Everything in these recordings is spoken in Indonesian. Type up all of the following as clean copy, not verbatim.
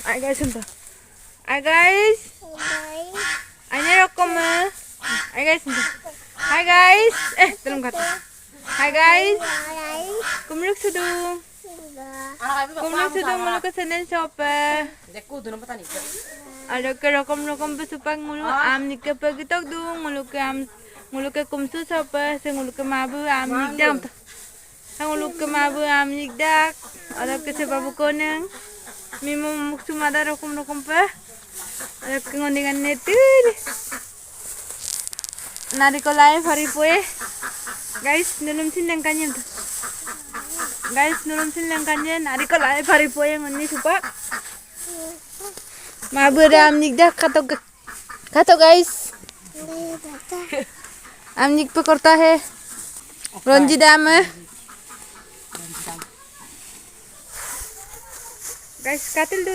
Ay guys, ito. Ay guys. Ay nirokkom. Ay guys, ito. Hi guys. Tulong kata. Hi guys. Kumulok sudung. Kumulok sudung muluk ke channel shop. Ada ke rokom pesupang mulu am nikah pagitok dung muluk ke kumsu shop se muluk ke mabu am nikdam. Muluk ke mabu am nikdak. Ada ke sebabu koneng. Mimo muksu mada rokom pa. Ada ke ngondengan netir. Narikolai faripoe. Guys, nulum sineng kanyen tuh. Guys, nulum sineng kanyen. Narikolai faripoe ngoni supak. Mabur amnik kato guys. Amnik पे करता है रंजी दाम guys katil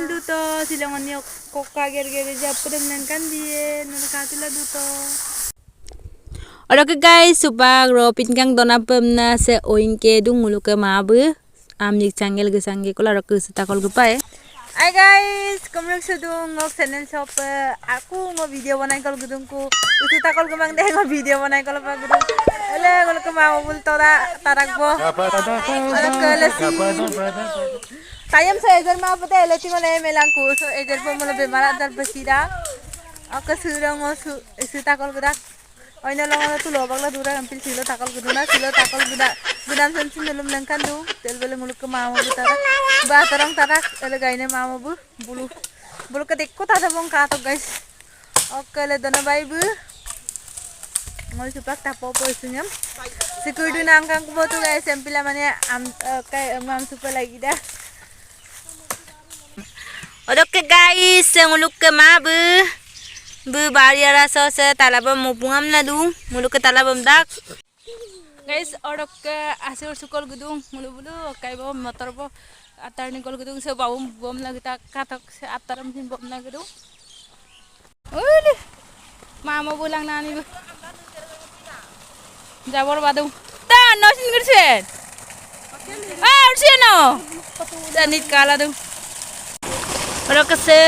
duto silangan niyo koka ger japudem nan kan dia nan katila duto. Oke guys, supaya ropin kang dona pemna se oinke dung mulu ke mabu amnik canggel gesangge kula rok setakol gupa ya. Hai guys, kembali sedung ngok channel shop aku ngo video banai kol gedungku itu takol gemang deh ngo video banai kol pa gedung ele kol ke mau bul tarakbo ada kelesi tayam sa ejar ma pata ele tingo le melangku so ejar po mulo bemara dar basira aku surang ngo itu takol gedak oina longo tu lobak la dura ampil silo takol geduna silo takol gedak gedan sensin belum nangkan du tel bele mulo ke mau tarak ba tarang tarak ele gaine mau bu bulu ke dekko tada bong kato guys oke le dona bai bu ngol supak tapo po isunyam sikudu nangkang ko tu guys empila mane am kay mam supa lagi dah. Oke guys nguluk ke mabu bu bariara so se talabam mupungam na du muluk ke talabam dak guys orok ke asur sukol gedung mulu kay bo motor bo atar ni kol gedung se bom lagi tak katok se atar mesin bom na gedung udah mama pulang nani bu jabor badung tan nosin gersen ursian no danit kala du orok ke se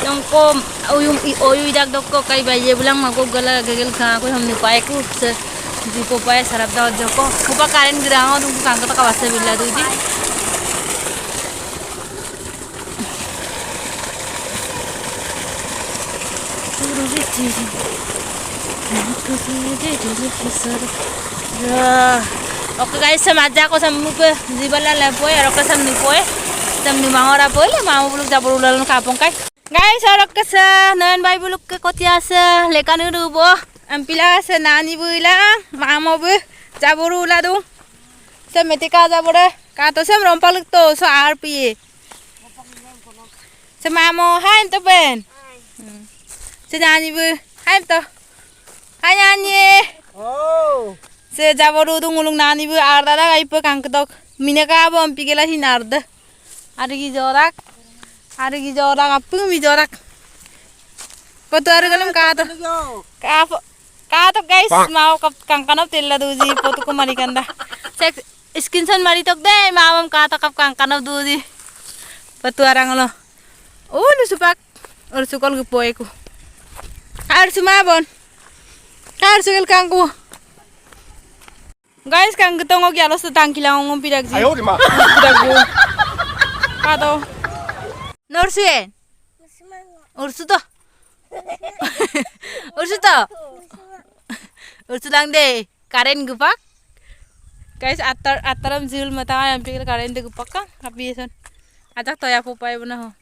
nongko oyum idak dokko kai baye bulang mako gala gegel ka ko हमने पाए को से दीपो पाए सरब दा जको कुपा कारण गिराओ तुम कांग का वास्ते बिल्ला दूजी oke guys samaja ko sammu pe jibala lepoe oke samni poe samni mangora poe le mau buluk jabur ulalun kapong kai guys orok ke sa nan bai buluk ke kotia sa lekan udu bo ampila sa nani builang mamo bu jabur uladu sa metika jabure ka to sam rompaluk to so arpi sa mamo haim to ben sa nani bu haim to hayani oh se jabur udu ngulung nani bu ardara gai pe kangketok mineka bo ampigela hinarda arigi jorak apung mi jorak foto aru galam kato guys mau kangkanap tilla duji foto ko marikanda sek screenshot mari tok de mamam kato kap kangkanap duji foto arang lo lu supak ur sukol gupoe ku ar sumabon ar sugel kangku guys kang getongo gyalo sa tangkilang ngom pidak ji ayo di ma pidak bu kato Norsuyen Ursuto Ursulang deh karen gupak guys ataram zil mata yang pikir karen de gupak kan tapi son ajak toya pupai benar